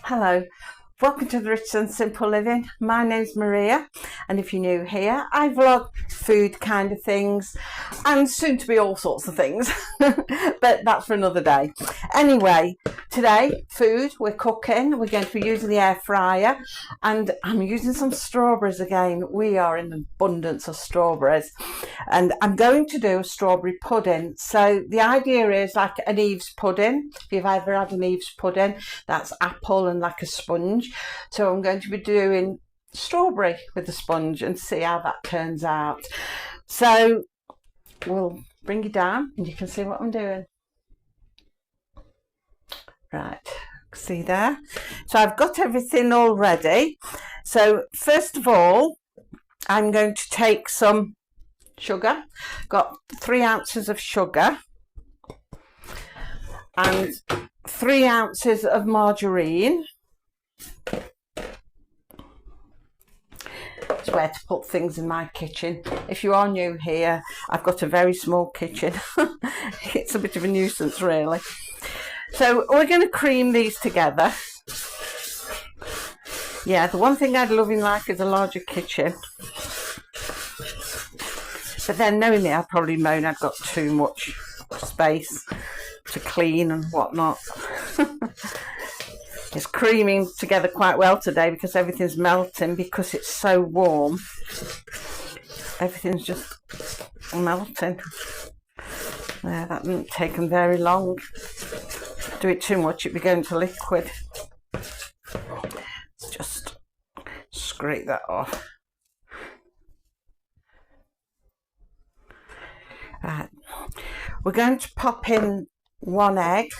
Hello, welcome to the Rich and Simple Living. My name's Maria, and if you're new here, I vlog food kind of things and soon to be all sorts of things, but that's for another day. Anyway, today food, we're cooking, we're going to be using the air fryer, and I'm using some strawberries again. We are in abundance of strawberries, and I'm going to do a strawberry pudding. So the idea is like an Eve's pudding. If you've ever had an Eve's pudding, that's apple and like a sponge. So I'm going to be doing strawberry with the sponge and see how that turns out. So we'll bring you down and you can see what I'm doing. Right, see there? So I've got everything all ready. So first of all, I'm going to take some sugar. Got 3 ounces of sugar and 3 ounces of margarine. It's where to put things in my kitchen. If you are new here, I've got a very small kitchen. It's a bit of a nuisance really. So we're going to cream these together. Yeah, the one thing I'd love in life is a larger kitchen. But then knowing me, I'd probably moan I've got too much space to clean and whatnot. It's creaming together quite well today because everything's melting because it's so warm. Everything's just melting. Yeah, that didn't take them very long. Do it too much, it'd be going to liquid. Let's just scrape that off. Right, we're going to pop in 1 egg,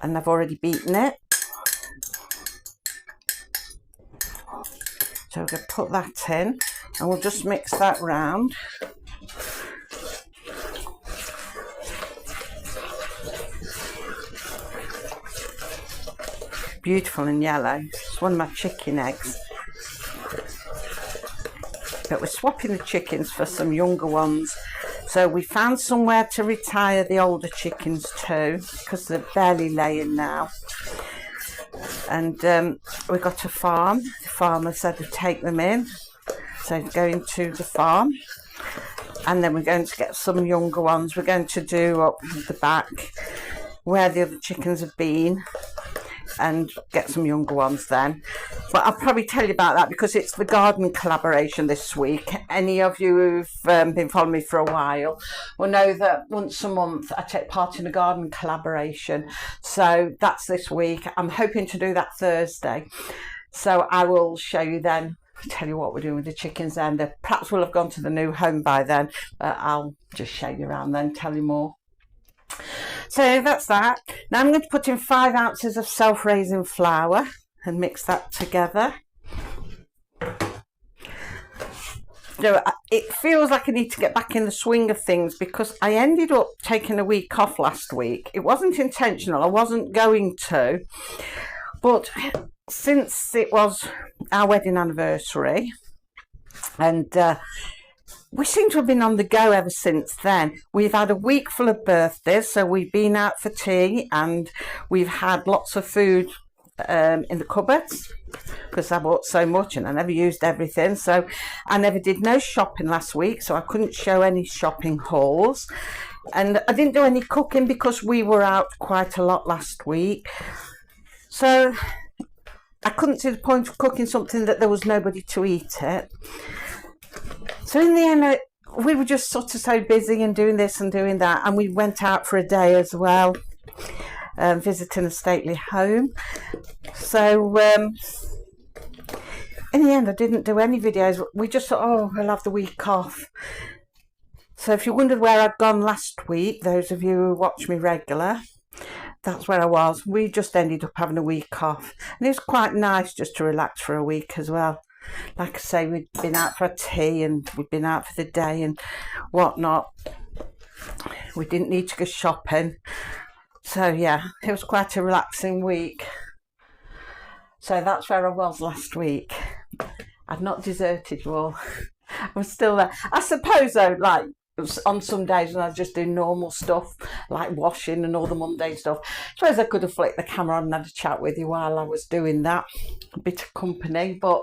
and I've already beaten it. So we're going to put that in, and we'll just mix that round. Beautiful and yellow. It's one of my chicken eggs. But we're swapping the chickens for some younger ones. So we found somewhere to retire the older chickens to, because they're barely laying now. And we got a farm. The farmer said to take them in. So going to the farm. And then we're going to get some younger ones. We're going to do up the back where the other chickens have been, and get some younger ones then. But I'll probably tell you about that because it's the garden collaboration this week. Any of you who've been following me for a while will know that once a month I take part in a garden collaboration. So that's this week. I'm hoping to do that Thursday. So I will show you then, tell you what we're doing with the chickens then. They perhaps will have gone to the new home by then, but I'll just show you around then, tell you more. So that's that. Now I'm going to put in 5 ounces of self-raising flour and mix that together. So it feels like I need to get back in the swing of things because I ended up taking a week off last week. It wasn't intentional, I wasn't going to, but since it was our wedding anniversary and we seem to have been on the go ever since then. We've had a week full of birthdays, so we've been out for tea and we've had lots of food in the cupboards because I bought so much and I never used everything. So I never did no shopping last week, so I couldn't show any shopping hauls. And I didn't do any cooking because we were out quite a lot last week. So I couldn't see the point of cooking something that there was nobody to eat it. So in the end, we were just sort of so busy and doing this and doing that, and we went out for a day as well, visiting a stately home. So in the end, I didn't do any videos. We just thought, oh, we'll have the week off. So if you wondered where I'd gone last week, those of you who watch me regular, that's where I was. We just ended up having a week off, and it was quite nice just to relax for a week as well. Like I say, we'd been out for a tea and we'd been out for the day and whatnot. We didn't need to go shopping. So yeah, it was quite a relaxing week. So that's where I was last week. I'd not deserted you all. I was still there. I suppose though, like on some days when I just do normal stuff like washing and all the mundane stuff. I suppose I could have flicked the camera on and had a chat with you while I was doing that, a bit of company, but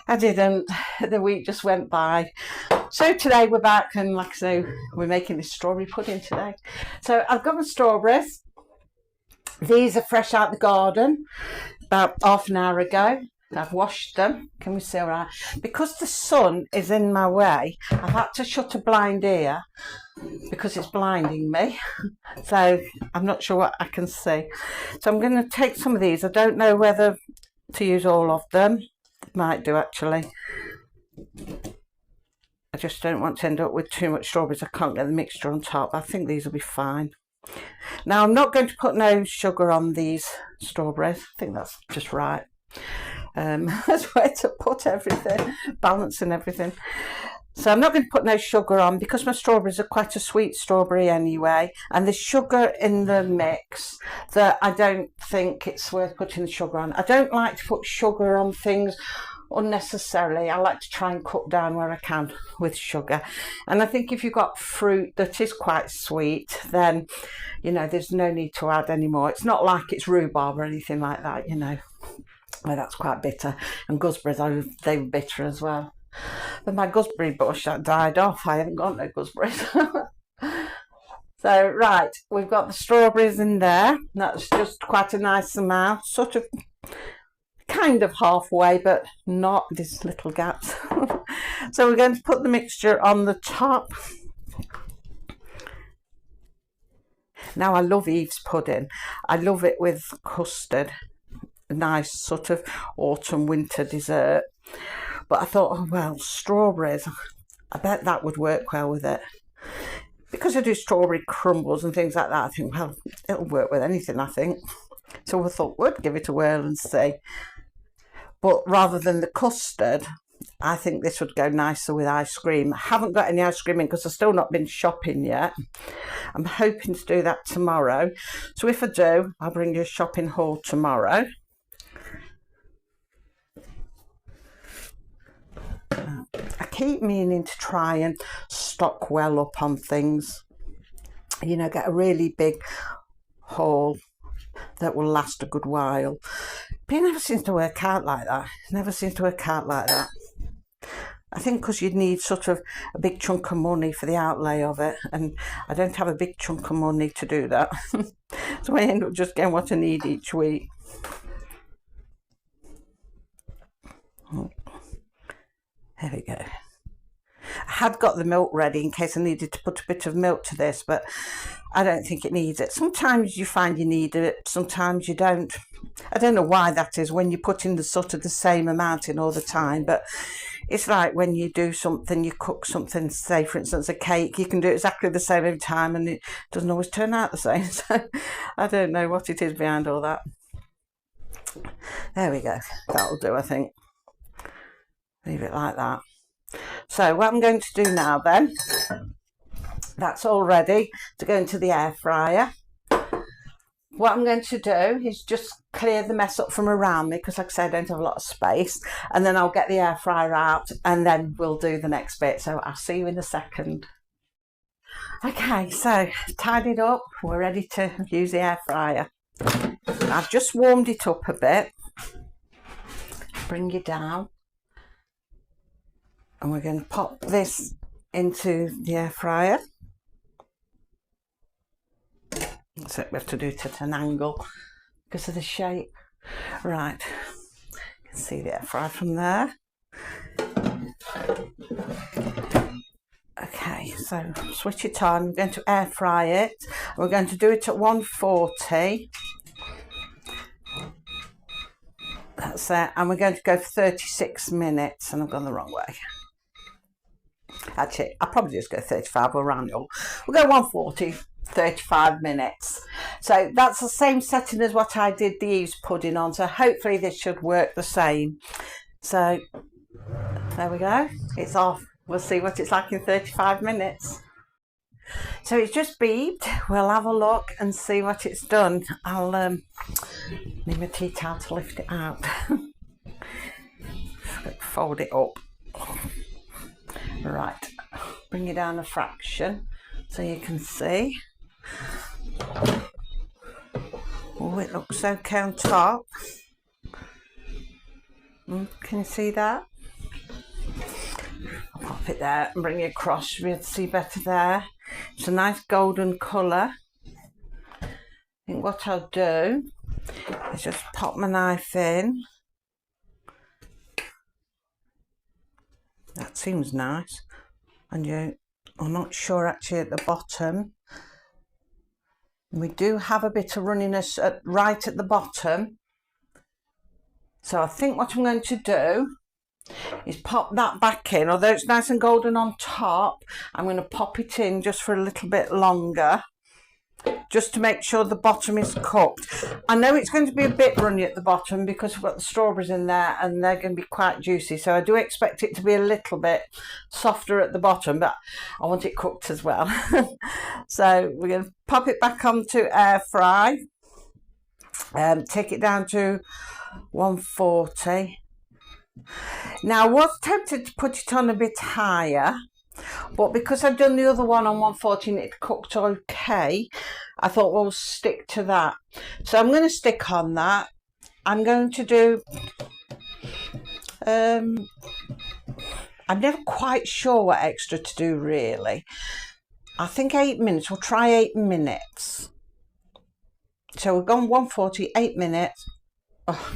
I didn't. The week just went by. So today we're back, and like I say, we're making this strawberry pudding today. So I've got my strawberries. These are fresh out the garden about half an hour ago. I've washed them. Can we see all right? Because the sun is in my way, I've had to shut a blind here because it's blinding me. So I'm not sure what I can see. So I'm going to take some of these. I don't know whether to use all of them. Might do actually. I just don't want to end up with too much strawberries. I can't get the mixture on top. I think these will be fine. Now I'm not going to put no sugar on these strawberries. I think that's just right. That's where to put everything, balancing everything. So I'm not going to put no sugar on because my strawberries are quite a sweet strawberry anyway, and there's sugar in the mix that I don't think it's worth putting the sugar on. I don't like to put sugar on things unnecessarily. I like to try and cut down where I can with sugar, and I think if you've got fruit that is quite sweet, then you know there's no need to add any more. It's not like it's rhubarb or anything like that, you know. Well, that's quite bitter, and gooseberries, they were bitter as well. But my gooseberry bush, that died off. I haven't got no gooseberries. So, right, we've got the strawberries in there. That's just quite a nice amount, sort of, kind of halfway, but not these little gaps. So we're going to put the mixture on the top. Now, I love Eve's pudding. I love it with custard. Nice sort of autumn winter dessert, but I thought, oh well, strawberries, I bet that would work well with it, because I do strawberry crumbles and things like that. I think, well, it'll work with anything, I think. So I thought we'd give it a whirl and see. But rather than the custard, I think this would go nicer with ice cream. I haven't got any ice cream in because I've still not been shopping yet. I'm hoping to do that tomorrow, so if I do, I'll bring you a shopping haul tomorrow. I keep meaning to try and stock well up on things, you know, get a really big haul that will last a good while. But it never seems to work out like that. It never seems to work out like that. I think because you'd need sort of a big chunk of money for the outlay of it, and I don't have a big chunk of money to do that. So I end up just getting what I need each week. There we go. I had got the milk ready in case I needed to put a bit of milk to this, but I don't think it needs it. Sometimes you find you need it, sometimes you don't. I don't know why that is when you put in the sort of the same amount in all the time, but it's like when you do something, you cook something, say for instance a cake, you can do exactly the same every time and it doesn't always turn out the same. So I don't know what it is behind all that. There we go. That'll do, I think. Leave it like that. So what I'm going to do now then, that's all ready to go into the air fryer. What I'm going to do is just clear the mess up from around me because like I said, I don't have a lot of space, and then I'll get the air fryer out and then we'll do the next bit. So I'll see you in a second. Okay, so tidied up, we're ready to use the air fryer. I've just warmed it up a bit. Bring it down. And we're going to pop this into the air fryer. So we have to do it at an angle because of the shape. Right, you can see the air fryer from there. Okay, so switch it on. We're going to air fry it. We're going to do it at 140. That's it. And we're going to go for 36 minutes. And I've gone the wrong way. Actually, I'll probably just go 35 or round it up. We'll go 140, 35 minutes. So that's the same setting as what I did the Eve's pudding on. So hopefully this should work the same. So there we go. It's off. We'll see what it's like in 35 minutes. So it's just beeped. We'll have a look and see what it's done. I'll need my tea towel to lift it out. Fold it up. Right. bring you down a fraction so you can see. Oh, it looks okay on top. Can you see that? I'll pop it there and bring it across. You'll be able to see better there. It's a nice golden colour. I think what I'll do is just pop my knife in. That seems nice. And I'm not sure actually at the bottom. We do have a bit of runniness right at the bottom. So I think what I'm going to do is pop that back in. Although it's nice and golden on top, I'm going to pop it in just for a little bit longer, just to make sure the bottom is cooked. I know it's going to be a bit runny at the bottom because we've got the strawberries in there and they're going to be quite juicy. So I do expect it to be a little bit softer at the bottom, but I want it cooked as well. So we're going to pop it back onto air fry. Take it down to 140. Now I was tempted to put it on a bit higher, but because I've done the other one on 140 and it cooked okay, I thought we'll stick to that. So I'm going to stick on that. I'm going to do I'm never quite sure what extra to do really. I think 8 minutes. We'll try 8 minutes. So we've gone 140, 8 minutes. Oh,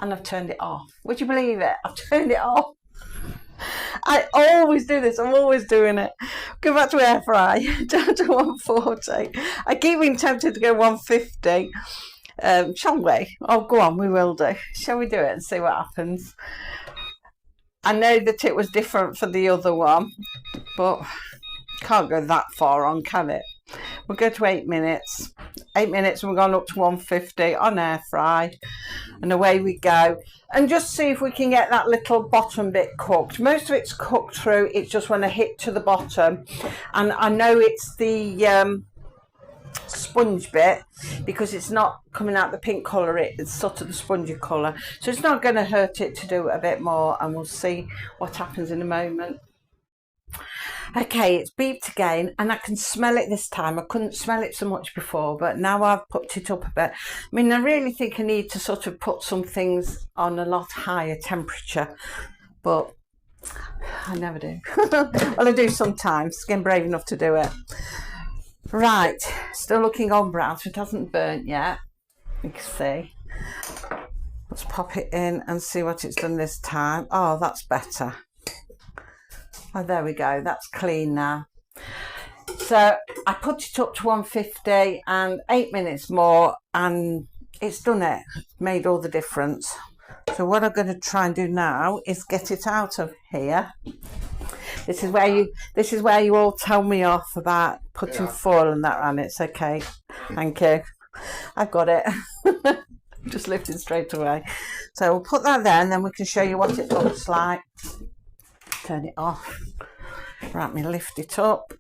and I've turned it off. Would you believe it? I've turned it off. I always do this. I'm always doing it. Go back to air fry, down to 140. I keep being tempted to go 150. Shall we? Oh, go on, we will do. Shall we do it and see what happens? I know that it was different for the other one, but can't go that far on, can it? We'll go to 8 minutes. 8 minutes and we're going up to 150 on air fry. And away we go. And just see if we can get that little bottom bit cooked. Most of it's cooked through. It's just when I hit to the bottom. And I know it's the sponge bit because it's not coming out the pink colour. It's sort of the spongy colour. So it's not going to hurt it to do it a bit more. And we'll see what happens in a moment. Okay, it's beeped again and I can smell it this time. I couldn't smell it so much before, but now I've put it up a bit. I mean, I really think I need to sort of put some things on a lot higher temperature, but I never do. Well, I do sometimes, getting brave enough to do it. Right, still looking on brown, so it hasn't burnt yet. You can see. Let's pop it in and see what it's done this time. Oh, that's better. Oh, there we go. That's clean now. So I put it up to 150 and 8 minutes more and it's done it. Made all the difference. So what I'm going to try and do now is get it out of here. This is where you all tell me off about putting foil and that around it. It's okay. Thank you. I've got it. Just lifted straight away. So we'll put that there and then we can show you what it looks like. Turn it off. Right, me lift it up.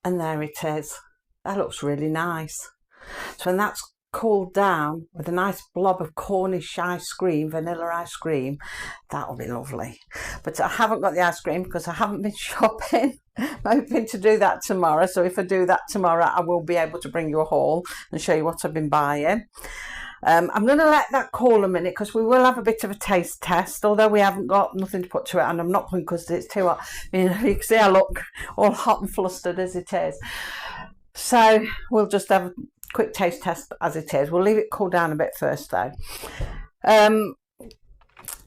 And there it is. That looks really nice. So when that's cooled down with a nice blob of Cornish ice cream, vanilla ice cream, that'll be lovely. But I haven't got the ice cream because I haven't been shopping. I'm hoping to do that tomorrow. So if I do that tomorrow, I will be able to bring you a haul and show you what I've been buying. I'm going to let that cool a minute because we will have a bit of a taste test, although we haven't got nothing to put to it and I'm not putting because it's too hot. You can see I look all hot and flustered as it is. So we'll just have a quick taste test as it is. We'll leave it cool down a bit first though. In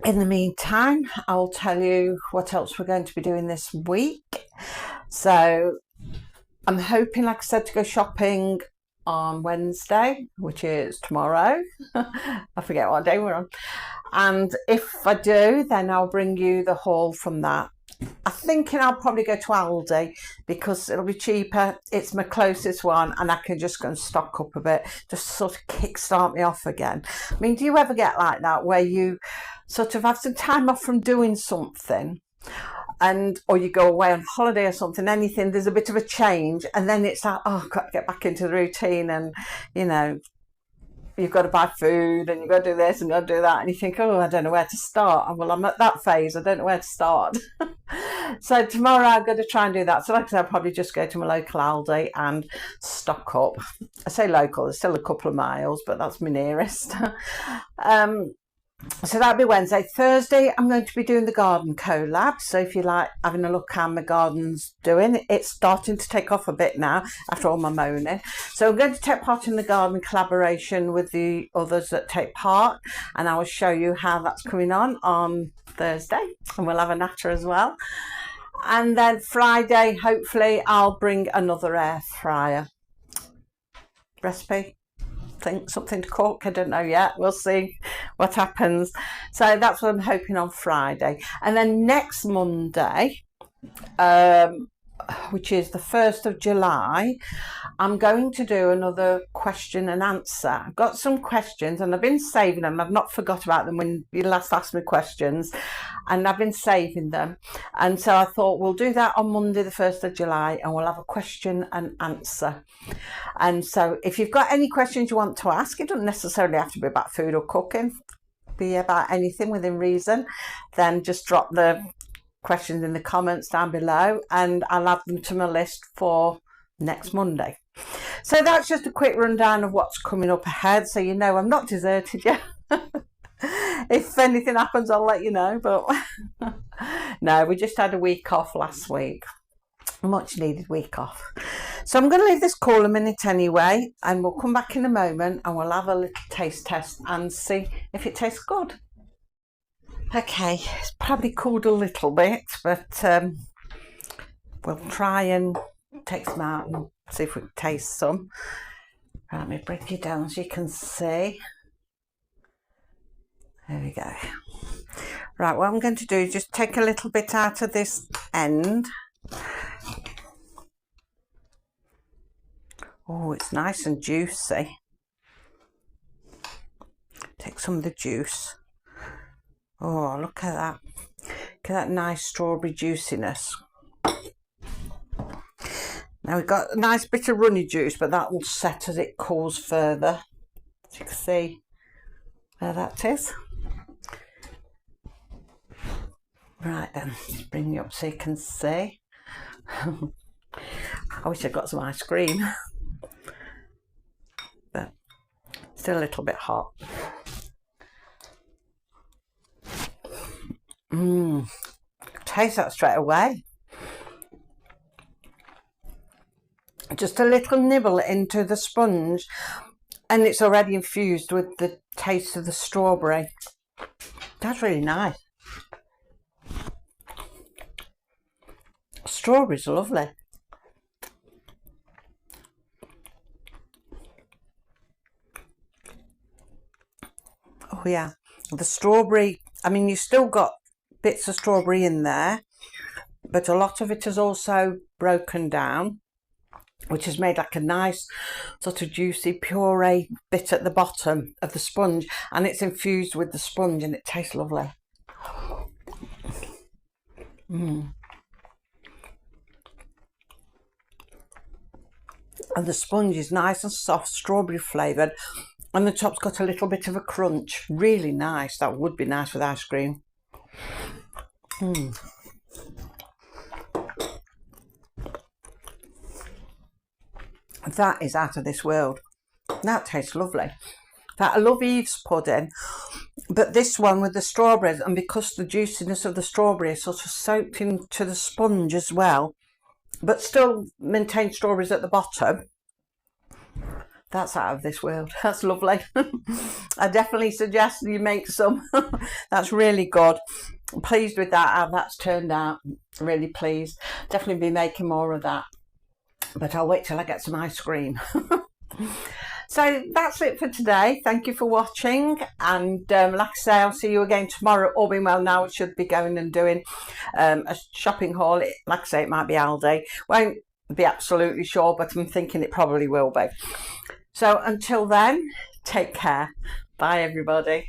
the meantime, I'll tell you what else we're going to be doing this week. So I'm hoping, like I said, to go shopping on Wednesday, which is tomorrow. I forget what day we're on. And if I do, then I'll bring you the haul from that. I'm thinking I'll probably go to Aldi because it'll be cheaper. It's my closest one and I can just go and stock up a bit, just sort of kickstart me off again. I mean, do you ever get like that where you sort of have some time off from doing something or you go away on holiday or something, anything, there's a bit of a change and then it's like, oh, I've got to get back into the routine and, you know, you've got to buy food and you've got to do this and got to do that, and you think, oh, I don't know where to start. And well, I'm at that phase, I don't know where to start. So tomorrow I've got to try and do that. So like I said, I'll probably just go to my local Aldi and stock up. I say local, it's still a couple of miles, but that's my nearest. So that'll be Wednesday. Thursday, I'm going to be doing the garden collab. So if you like having a look how my garden's doing, it's starting to take off a bit now after all my moaning. So I'm going to take part in the garden collaboration with the others that take part, and I will show you how that's coming on Thursday, and we'll have a natter as well. And then Friday, hopefully, I'll bring another air fryer recipe. Think something to cook, I don't know yet, we'll see what happens. So that's what I'm hoping on Friday. And then next Monday, which is the 1st of July, I'm going to do another question and answer. I've got some questions and I've been saving them. I've not forgot about them when you last asked me questions, and I've been saving them. And so I thought we'll do that on Monday the 1st of July, and we'll have a question and answer. And so if you've got any questions you want to ask, it doesn't necessarily have to be about food or cooking, be about anything within reason, then just drop the questions in the comments down below and I'll add them to my list for next Monday. So that's just a quick rundown of what's coming up ahead, so you know I'm not deserted yet. If anything happens, I'll let you know, but no, we just had a week off last week, much needed week off. So I'm going to leave this call a minute anyway, and we'll come back in a moment and we'll have a little taste test and see if it tastes good. Okay, it's probably cooled a little bit, but we'll try and take some out and see if we can taste some. Right, let me bring you down so you can see. There we go. Right, what I'm going to do is just take a little bit out of this end. Oh, it's nice and juicy. Take some of the juice. Oh, look at that. Look at that nice strawberry juiciness. Now we've got a nice bit of runny juice, but that will set as it cools further. So you can see where that is. Right then, just bring you up so you can see. I wish I'd got some ice cream. But still a little bit hot. Taste that straight away. Just a little nibble into the sponge and it's already infused with the taste of the strawberry. That's really nice. Strawberries are lovely. Oh yeah, the strawberry, I mean, you've still got bits of strawberry in there, but a lot of it has also broken down, which has made like a nice sort of juicy puree bit at the bottom of the sponge, and it's infused with the sponge and it tastes lovely. And the sponge is nice and soft, strawberry flavoured, and the top's got a little bit of a crunch. Really nice. That would be nice with ice cream. That is out of this world. That tastes lovely. I love Eve's pudding, but this one with the strawberries, and because the juiciness of the strawberry is sort of soaked into the sponge as well, but still maintain strawberries at the bottom. That's out of this world. That's lovely. I definitely suggest you make some. That's really good. I'm pleased with that, how that's turned out. Really pleased. Definitely be making more of that. But I'll wait till I get some ice cream. So that's it for today. Thank you for watching, and like I say, I'll see you again tomorrow. All being well, now I should be going and doing a shopping haul. Like I say, it might be Aldi. Won't be absolutely sure, but I'm thinking it probably will be. So until then, take care. Bye everybody.